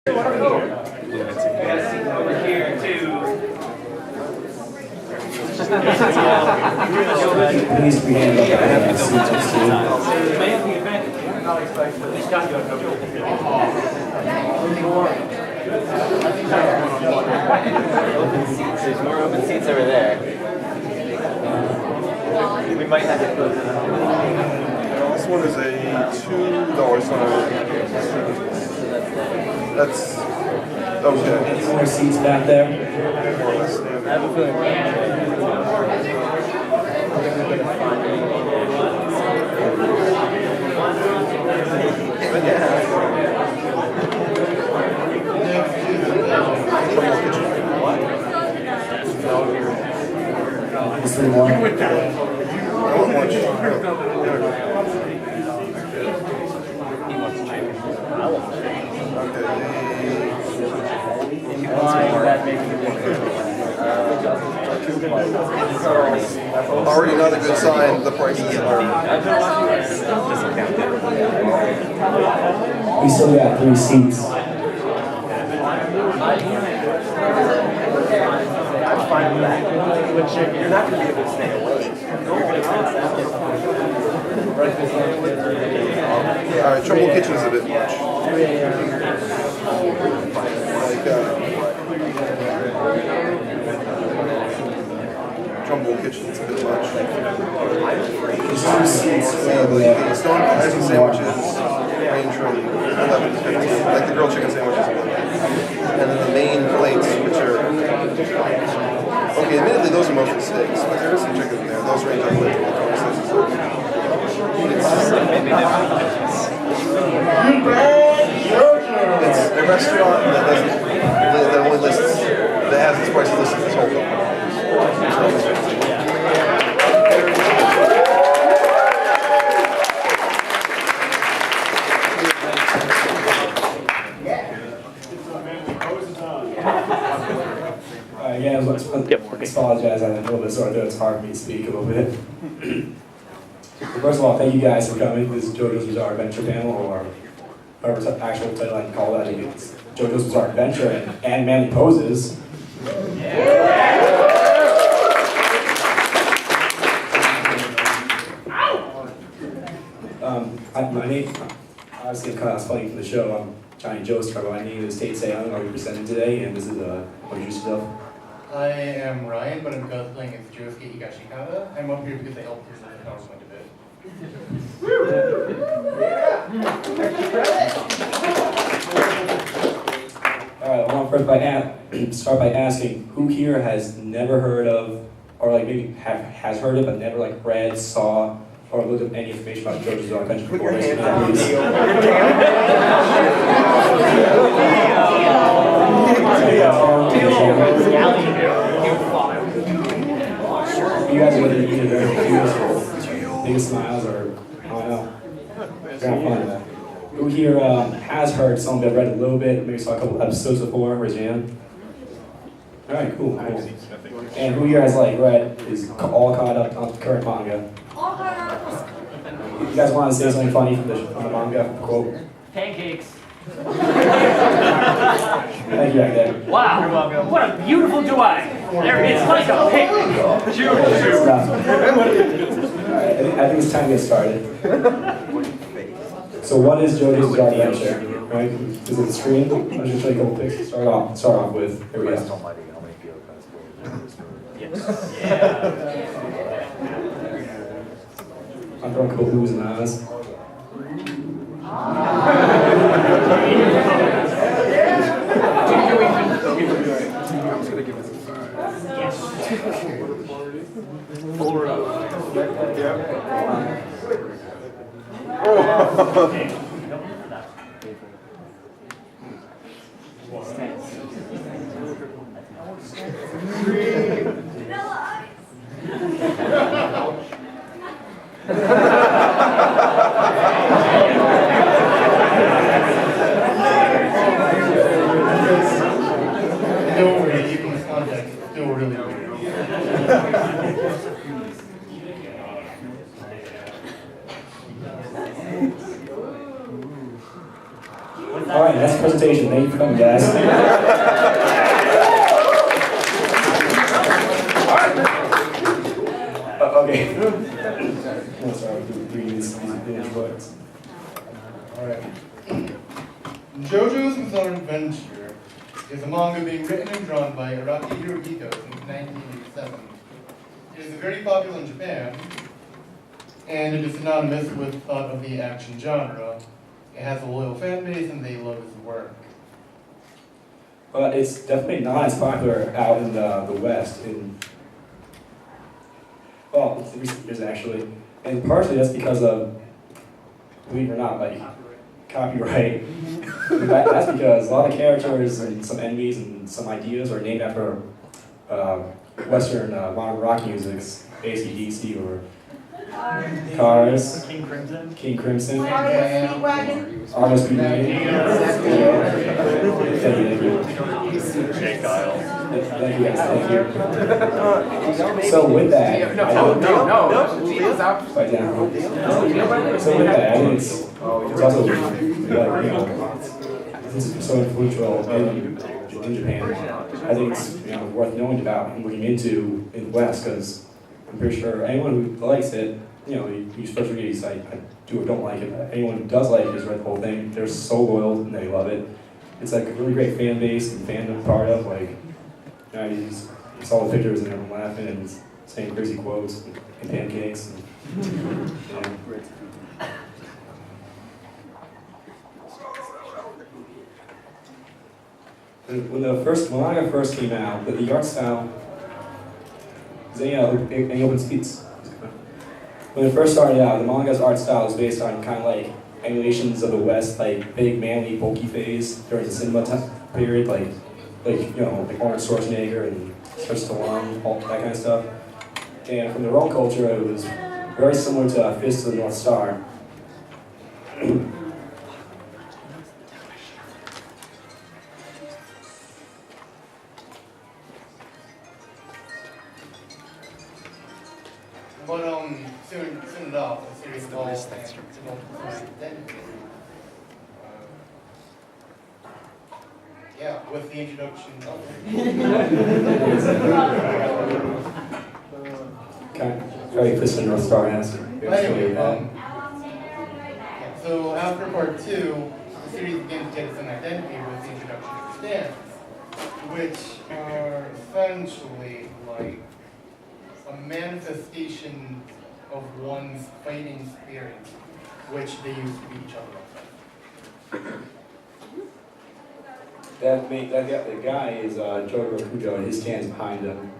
Please begin. There's more open seats over there. We might have to close it. This one is a $2 sign. That's okay. Any more seats back there? More or less I have a feeling Three more. I want lunch. Already another good sign. The price is low. We still got 3 seats. I'm fine with that. But you're not going to be able to stay awake. Alright, Trumbull Kitchen is a bit much. Trumbull Kitchen is a bit much. There's 2 seats The over there. stone icing sandwiches range from 11 to 15, like the grilled chicken sandwiches. And then the main plates, which are okay, admittedly those are mostly steaks, but there is some chicken in there. Those range all the way to like 26. It's a restaurant that only lists, that has its price listed this whole thing. Again, let's apologize. I'm a little bit sore throat. It's hard for me to speak a little bit. First of all, thank you guys for coming. This is JoJo's Bizarre Adventure panel, or whatever actual title I can call that. It's JoJo's Bizarre Adventure and Manly Poses. My name, obviously I'm kind of explaining from the show. I'm Johnny Joestar, but my name is Tate Salem. I'll be presenting today, and this is introduce yourself. I am Ryan, but I'm cosplaying as Josuke Higashikawa. I'm up here because I helped his little house went a bit. Alright, I want to start by asking who here has never heard of, or like maybe has heard of, but never like read, saw, or looked up any information about JoJo's Bizarre Adventure before? Raise your hand, please. You guys are either very beautiful, big smiles, or I don't know. You're gonna find that. Who here has heard some that read a little bit, maybe saw a couple episodes before? Raise your hand. All right, cool. And who here has like read, is all caught up on the current manga? You guys want to say something funny from the manga quote? Pancakes. Thank you, right there. Wow, what a beautiful duet. It's like a picnic. Good stuff. Alright, I think it's time to get started. So what is JoJo's Bizarre Adventure? Right? Is it the screen? I'll just show you a couple pictures. Start off with. Here we go. I'm throwing a couple oohs and ahs. Don't worry, even this context, it's still really weird. All right, next presentation. Thank you for coming, guys. Okay. Oh, sorry, reading these image books. Alright. JoJo's Bizarre Adventure is a manga being written and drawn by Araki Hirohito since 1987. It is very popular in Japan, and it is synonymous with thought of the action genre. It has a loyal fan base, and they love his work. But it's definitely not as popular out in the West. Well, it's recent years actually, and partially that's because of, believe it or not, like copyright. That's because a lot of characters and some enemies and some ideas are named after Western modern rock music, AC/DC or Cars, King Crimson. King Crimson, Speedwagon. Armored Speedwagon. Thank you. Jake Giles. Thank you guys, thank you. So with that, No. Right down. So with that, I think it's also like, you know, since it's so influential in Japan, I think it's worth knowing about and looking into in the West, because I'm pretty sure anyone who likes it, you first read it, I do or don't like it. Anyone who does like it has read the whole thing. They're so loyal and they love it. It's like a really great fan base and fandom part of, like, you saw the pictures and everyone laughing and saying crazy quotes and pancakes. When the manga first came out, the art style, is any open speeds? When it first started out, the manga's art style was based on kind of like emulations of the West, like big, manly, bulky phase during the cinema period, like Arnold Schwarzenegger and Sylvester Stallone, all that kind of stuff. And from their own culture, it was very similar to Fist of the North Star. But soon enough, the series evolved into multiple identities. Yeah, with the introduction of Very Fist of the North Star has. Anyway, so after part 2, the series began to get its own identity with the introduction of the stands, which are essentially like a manifestation of one's fighting spirit, which they use to beat each other up. The guy is Jotaro Kujo, and his stands behind him.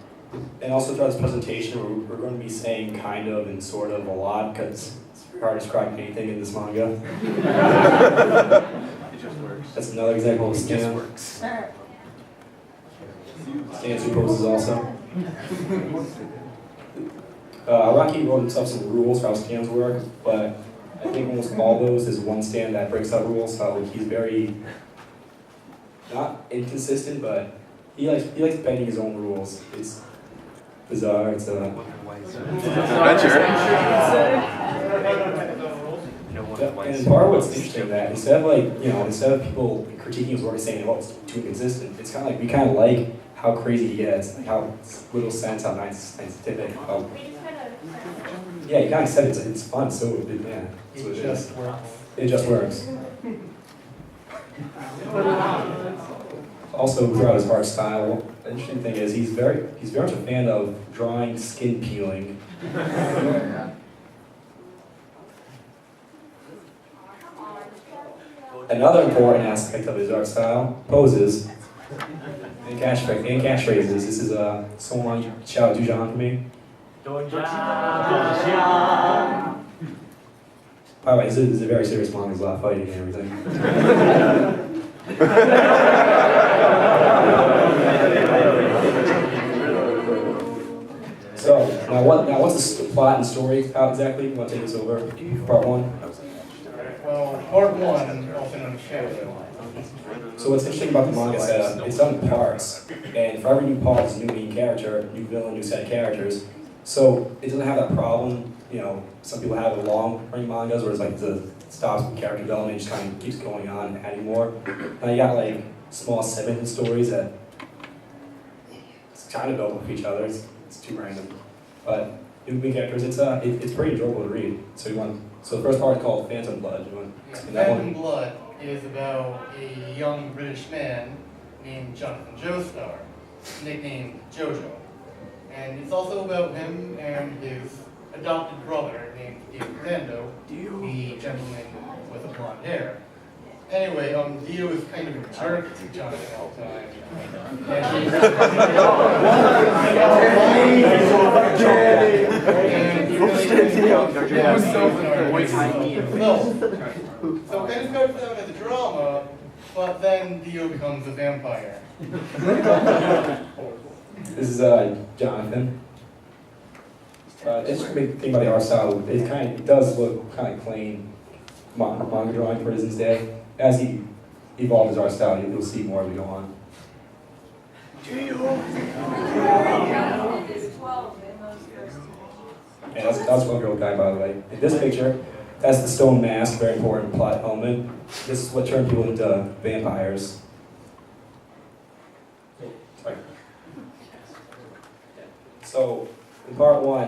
And also throughout this presentation, we're going to be saying kind of and sort of a lot, because it's hard to describe anything in this manga. It just works. That's another example of It just stand. works. Stand superimposes also. Araki wrote himself some rules for how stands work, but I think almost all those is one stand that breaks that rule, so he's very, not inconsistent, but he likes bending his own rules. It's bizarre, it's Adventure. and part of what's interesting that instead of people critiquing his work and saying, oh, it's too inconsistent, it's kind of like, we kind of like how crazy he gets, like how little sense, how scientific, how, yeah, you kind of said it's fun, so yeah, that's what it is. Works. It just works. Also, throughout his art style, the interesting thing is he's very much a fan of drawing skin peeling. Another important aspect of his art style, poses and catchphrases. This is someone shout out Dujan for me. By the way, this is a very serious manga. There's a lot of fighting and everything. So now what's the plot and story out exactly? You want to take us over part 1? Well, part 1, also known as Shadow. So what's interesting about the manga is that it's done in parts, and for every new part, it's a new main character, new villain, new set of characters. So it doesn't have that problem. Some people have long-running mangas where it's like the stops with character development, just kind of keeps going on, adding more. Now you got like small segment stories that it's kind of built with each other. It's too random, but the main characters, it's pretty enjoyable to read. So the first part is called Phantom Blood. You want to explain that Phantom one? Blood is about a young British man named Jonathan Joestar, nicknamed Jojo. And it's also about him and his adopted brother named Dio Fernando, the gentleman with the blonde hair. Anyway, Dio is kind of a jerk to Jonathan all the time. So it kind of starts out as a drama, but then Dio becomes a vampire. This is Jonathan. It's just a big thing about the art style. It does look kind of plain manga drawing for Disney's day. As he evolves his art style, you'll see more as we go on. Yeah, that's one girl guy, by the way. In this picture, that's the stone mask, very important plot element. This is what turned people into vampires. Sorry. So, in part one,